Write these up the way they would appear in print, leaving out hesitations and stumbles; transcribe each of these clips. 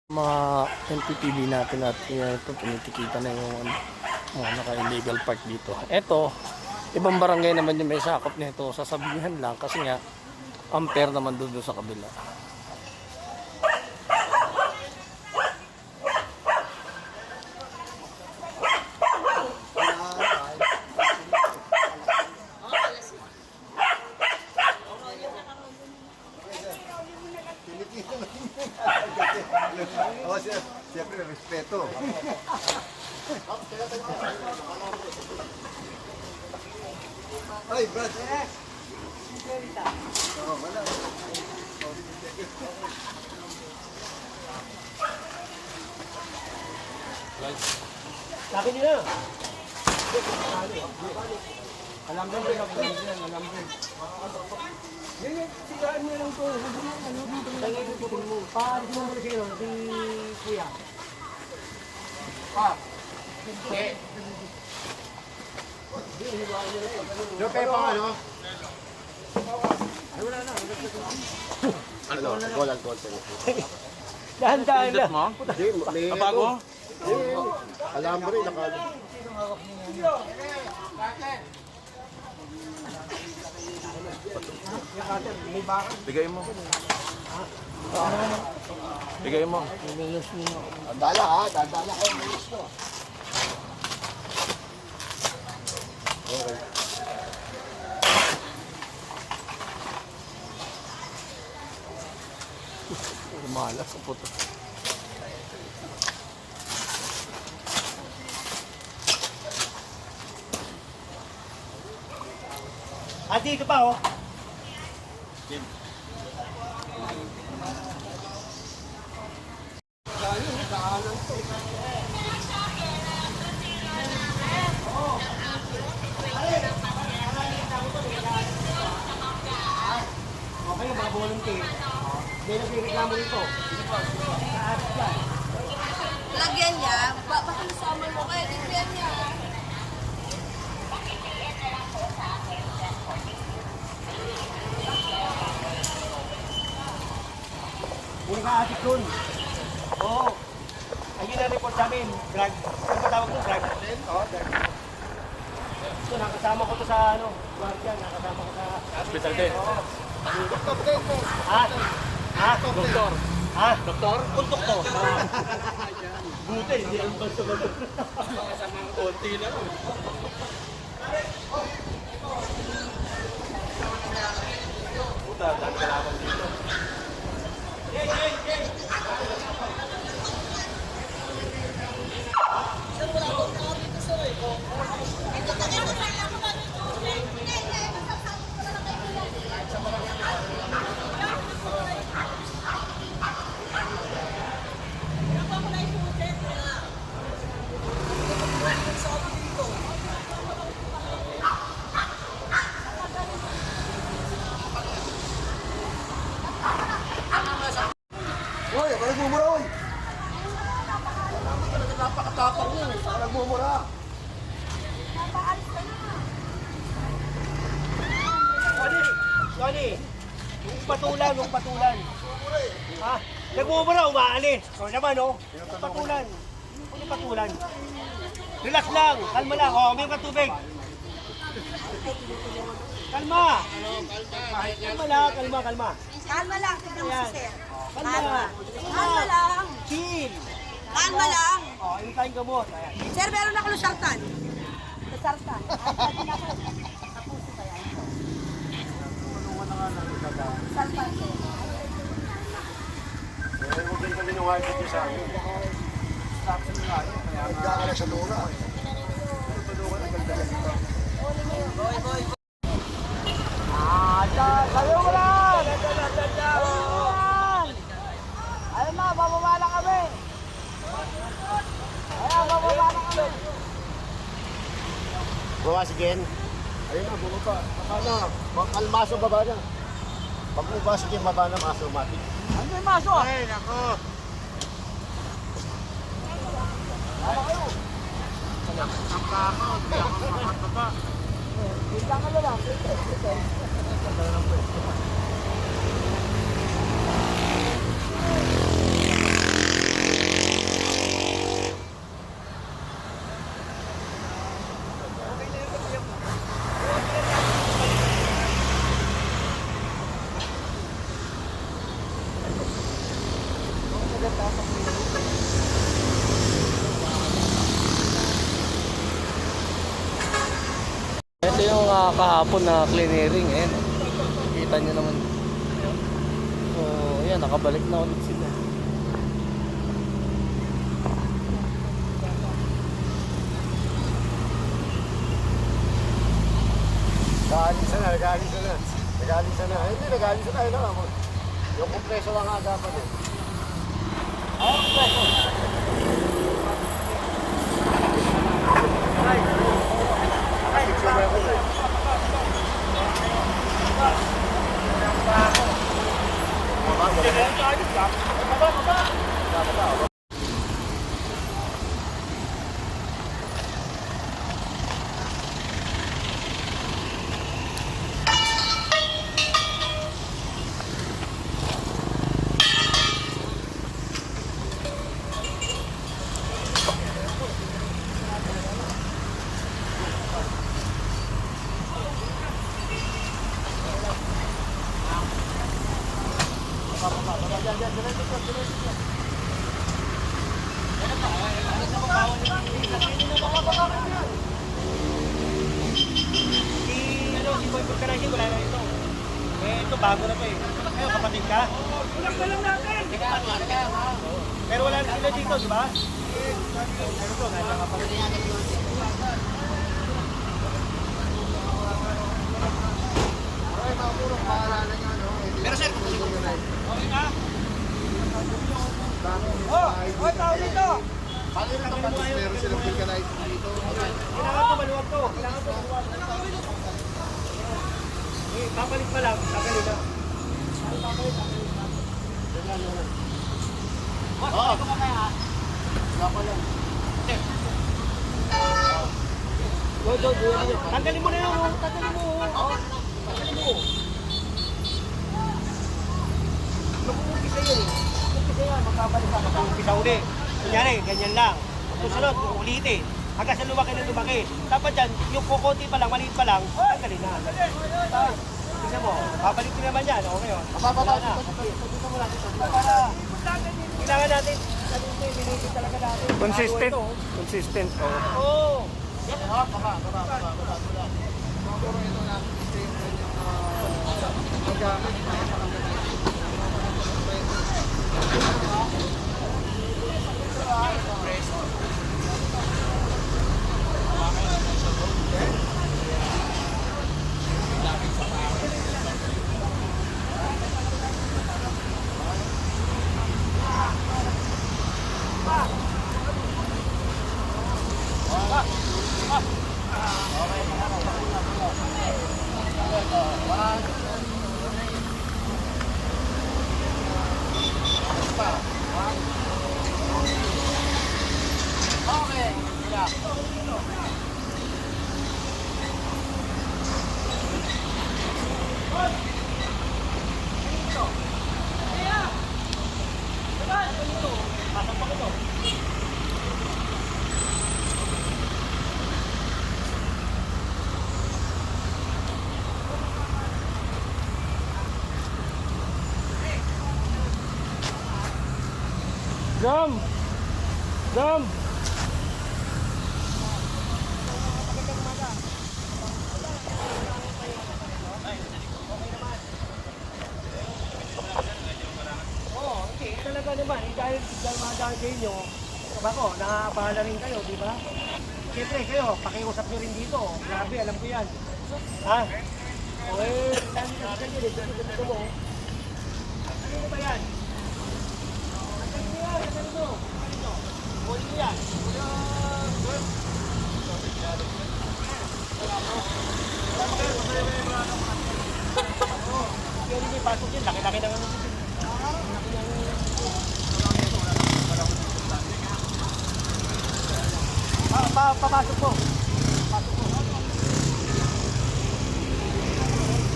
Mga NPTV natin at ito tinitikita na yung mga naka-illegal park dito. Ito, ibang barangay naman yung may sakop nito. Sasabihan lang kasi nga ampere naman doon sa kabila. Oh, siyempre, respeto. Ay, Brad. Oh, wala. Sabi nila. Alam din, alam din. Yan yung sigaan niya lang ito. Ano dito mo lang ito mo. Paalis mo muna siya, si Kuya. Okay. Yung pepa ano? Ay, wala na. Alcohol. Dahan-dahan lang. Kabago? Alam mo rin, nakalo. Bigay mo. Bigay mo. Dadala ha, dadala ko. Okay. Malas sa puto. At dito pa, oh. Okay, mga volunteer. May nagreklamo rito. Lagyan niya, baka nasama mo kaya lagyan niya. Hindi ka adik dun. Oo. Ayun na report sa amin. Drug. Ano ba tawag mo? Drug? Oo, drug. So, nakasama ko to sa ano, guardian. Nakasama ko sa Hospital din. Ha? Ha? Doktor. Ha? Doktor? Doktor. Buti, hindi ang basta-basta. Konti lang. Puta, dami kalaban dito. Hoy, ako nagmumura, hoy. Napakatapang mo. Ako nagmumura. Johnny, yung patulan. Ha? Nagmumura, umaalis. O naman, oh. Patulan. Yung patulan. Relax lang, kalma lang. O, may katubig. Kalma. Kalma. Kalma lang, tignan mo si Sir. Kalma. Kalma lang. Chill. Kalma lang. O, hintayin gamot. Ayan. Sir, meron ako lusartan. Lusartan. Lusartan, sir. Huwag din kami nung high sa amin. Nagkakala sa lura. Sabi mo lang! Ayun na, bababa na kami! Bawa si Ken. Ayun na, bumaba. Baba na. Makalmaso baba na. Pag bumaba si Ken, baba na, maso matik. Ano yung maso? Ay, nako. Ang kakaw, hindi ako makakababa. Bigyan ka na lang. Ito yung kahapon na clearing. Ayan. Kita nyo naman. So, ayan. Nakabalik na ulit sila. Nag-aalisa na. Nag-aalisa na. Ay, hindi, nag-aalisa na. Ayun na. Yung kompreso lang nga dapat eh. Si Boy Vulcanizer, wala na ito. Ito bago na to eh. Ngayon, kapatid ka? Pero wala na sila dito, di ba? Pero ito, nasa kapatid. Pero sir, okay na? Oh, tao dito! Paano yung kapatid meron silang vulcanizer dito? Kailangan ko maluwag to. Kailangan ko maluwag. Babalik pa lang, tagali na. Oo. Wala pa lang. Tanggalin mo na yun, tanggalin mo. Tanggalin mo. Mag-uumpisa yun eh. Mag-uumpisa yan, magkabalik ka, mag-uumpisa uli. Kunyari, ganyan lang. Susunod, ulitin. Hanggang sa lumaki na lumaki. Dapat dyan, yung kukunti pa lang, maliit pa lang, tanggalin na. Tingnan mo, babalik ko naman yan. Okay o. Wala na. Dito mo lang dito. Para, kailangan natin, minigit talaga natin. Consistent. Consistent. Oo. Oo. Jam! Jam! Oo, hindi. Talaga naman. Dahil madaan sa inyo, bako, nakakapala rin kayo, di ba? Siyempre kayo, pakiusap nyo rin dito. Grabe, alam ko yan. Ha? Okay, dami kasi kanyo rin. Dito mo. Ano ba yan? Ano yan? Ano? Huli mo yan. Yan hindi pasok yan. Laki-laki na ano. Papasok po. Papasok po.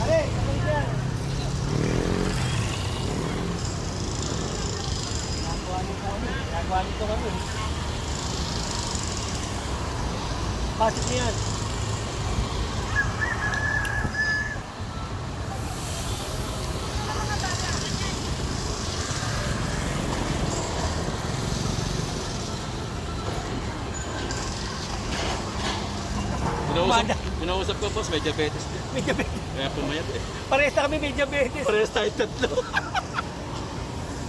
Ale, kapag yan. Nagawa nito kami. Pasok niya yan. Pinausap ko, boss, may diabetes din. May diabetes. Kaya pumayat eh. Parehas na kami may diabetes. Parehas tayo tatlo.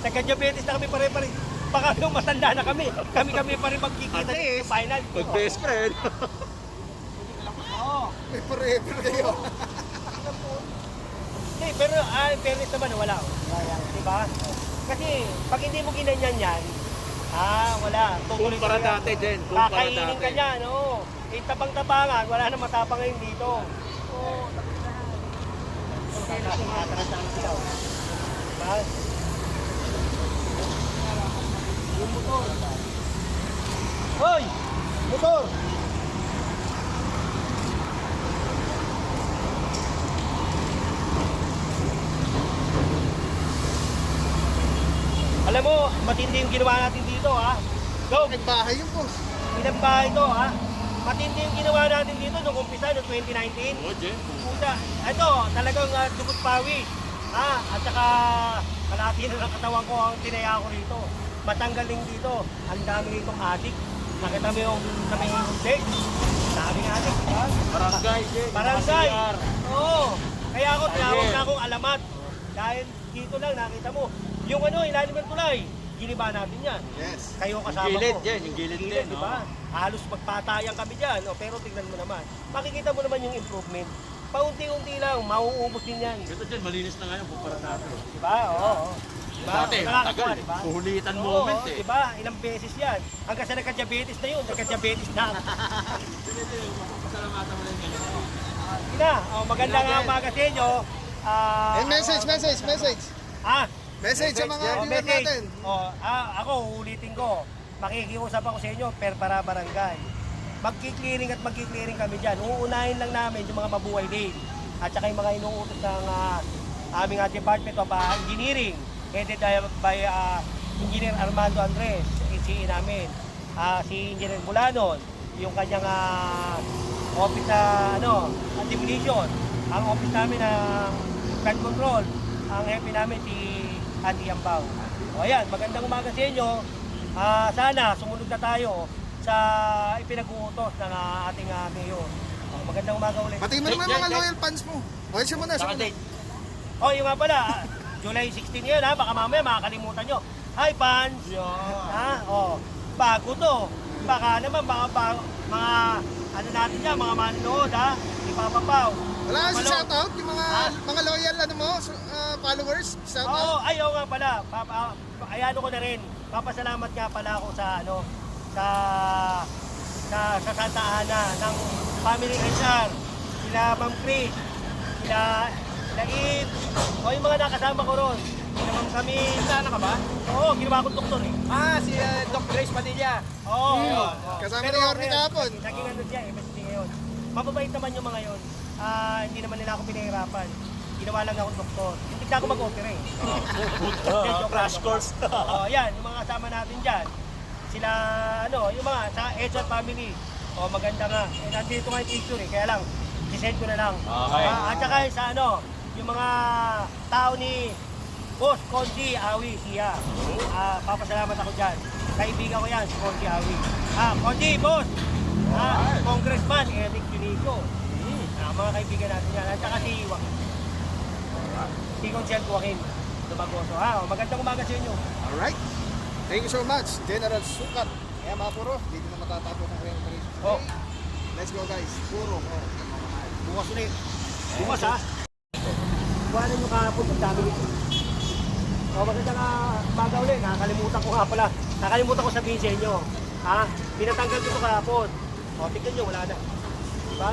Nagka-diabetes na kami pare-pare. Baka nung matanda na kami. Kami pa rin magkikita sa final. Pag best friend. Oo. May forever kayo. Hindi, pero fairness naman, wala. Diba? Kasi pag hindi mo ginanyan yan, wala. Tutuloy Kumpara ka yan. dati din. Kumpara Kakainin ka dati. niyan, oo. Eh, tapang-tapangan, wala na matapang ngayon dito. Oo, tapos na. Diba? Yung motor. Hoy! Motor! Alam mo, matindi yung ginawa natin dito, ha? Go! Nagbahay yung boss. Ilang bahay ito, ha? Matindi yung ginawa natin dito nung umpisa, noong 2019. Oo, Jen. Puta, ito, talagang dugot pawi. At saka kalahati na ng katawan ko ang tinaya ko rito. Matanggaling dito. Ang dami nitong adik. Nakita mo yung sa may deck. Daming adik, ha? Barangay, Jen. Barangay. CR. Oo. Kaya ako tinawag Ayun. na akong alamat. Dahil dito lang nakita mo. Yung ilalim ng tulay, giniba natin yan. Yes. Kayo Yung kasama gilid, ko. Jen. Yung gilid din, di no? ba? Halos magpatayan kami dyan. Pero tignan mo naman. Makikita mo naman yung improvement. Paunti-unti lang, mauubos din yan. Ito, Jen, malinis na ngayon kumpara dati. Di ba? Oo. Diba? Dati, Nakakatuwa, tagal. diba? Puhulitan Oo, moment eh. Diba? Ilang beses yan. Hanggang sa nagka-diabetes na yun, nagka-diabetes na. Pasalamatan mo lang ngayon. Ina, magandang umaga sa inyo. And message. Message sa mga viewer message. natin. Ako, uulitin ko. Makikiusap ako sa inyo, per para barangay. Magki-clearing at magki-clearing kami dyan. Uunahin lang namin yung mga mabuhay din. At saka yung mga inuutos ng aming Department of Engineering, headed by Engineer Armando Andres, HCE namin. Si Engineer Bulanon, yung kanyang office na demolition. Ang office namin ng gun control. Ang hepe namin si Andy Yambao. O ayan, magandang umaga sa inyo. Sana sumunod na tayo sa ipinag-uutos ng ating mayor. Magandang umaga ulit. Pati mo naman Jen, mga Jen. loyal fans mo. Okay, siya muna. Saka date. Yung nga pala, July 16 ngayon, baka mamaya makakalimutan nyo. Hi fans! Bago to. Baka naman mga natin yan, mga manonood ipapapaw. Wala ka si shoutout yung mga loyal followers. Shoutout. Oo nga pala. Ayano ko na rin. Papasalamat nga pala ako sa sa Santa Ana ng Family HR. Sila Ma'am Chris, sila Ib, yung mga nakasama ko ron. Sila Ma'am Camille. Sana ka ba? Oo, ginawa kong doktor eh. Si Doc Grace Padilla. Oo. Kasama Pero ni Orly ngayon, kahapon. Naging MSD ngayon. Mababait naman yung mga yon. Hindi naman nila ako pinahirapan. Ginawa lang akong doktor. Hindi na ako mag-opera eh. Crash course. Yan, yung mga kasama natin dyan. Sila, yung mga sa HR family. Maganda nga. Nandito nga yung picture eh. Kaya lang, sisend ko na lang. Okay. At saka sa yung mga tao ni Boss Conji Awi, siya. Papasalamat ako dyan. Kaibigan ko yan, si Conji Awi. Conji, boss! Congressman Eric Unico. Mga kaibigan natin yan. At saka si Joaquin. Si Conchel Joaquin. Lumagoso. Magandang umaga sa inyo. Alright. Thank you so much, General Sukat. Kaya mga puro, dito na matatapos ang kanyang operation today. Let's go guys. Puro. Bukas ulit. Bukas Buwanan nyo kahapon ang dami nito. Magandang umaga ulit. Nakalimutan ko nga pala. Nakalimutan ko sabihin sa inyo. Pinatanggal ko ito kahapon. Tignan nyo, wala na. Diba?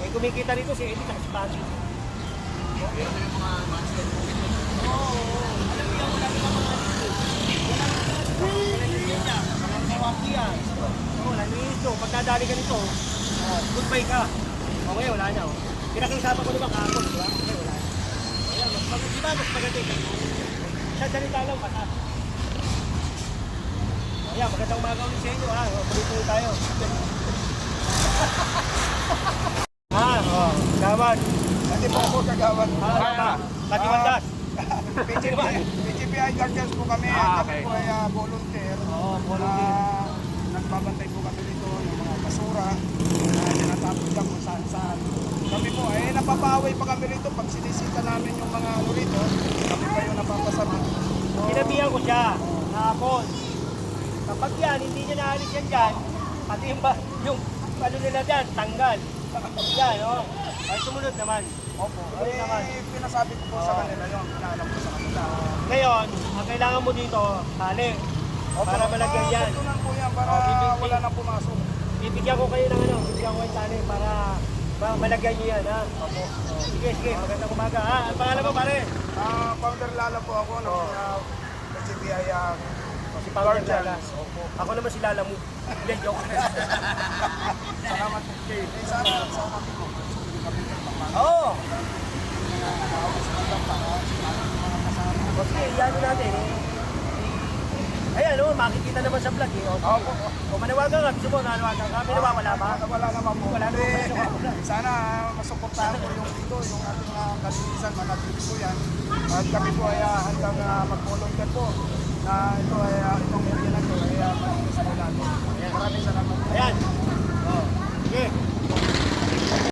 Kumikita rito si Eddie at si Pansy. Meron na yung mga monster. Alam mo yan, wala na mga wala na ito. Pagkadali ka nito, goodbye ka. Okay, wala na. Pinakiusapan ko naman kahapon, diba? Okay, wala na. Ayan, mas magating. Sa salita lang, mata. Ayan, magandang umaga ulit sa inyo, Tuloy-tuloy tayo. Gawan. Kasi po ako kagawan. Katiwandas. PGPI Guardians po kami. Ah, Kami okay. po ay volunteer. Volunteer. Nagbabantay po kami dito ng mga basura na tinatapon lang kung saan saan. Kami po, napapaaway pa kami rito pag sinisita namin yung mga ano rito, kami pa yung napapasama. So, Sinabihan ko siya, hapon. Kapag yan, hindi niya naalis yan dyan, pati yung ano nila dyan, tanggal. Yan, oh. Ay, sumunod naman. opo, Sumunod naman. pinasabi ko po sa kanila yun, pinaalam ko sa kanila. Ngayon, ang kailangan mo dito, tali. Para malagyan yan. Tutunan po yan para wala na pumasok. Bibigyan ko kayo ng ano, bibigyan ko kayo tali para malagyan nyo yan, ha? Opo. Sige, sige, magandang umaga. Ha, ang pangalan mo, pare? Founder Lala po ako ng HBI Si Paul Lala. Ako naman si Lala mo. Hindi, joke. Salamat po kay. Sana po. Oo. O sige, iyan natin eh. Ayan, oh, makikita naman sa vlog eh. O manawagan ka, gusto mo nanawagan ka, may nawawala ba? Wala naman po. Wala naman. Sana masuportahan ko yung dito, yung ating kalinisan, manatili po yan. At kami po ay handang mag-volunteer po na ito ay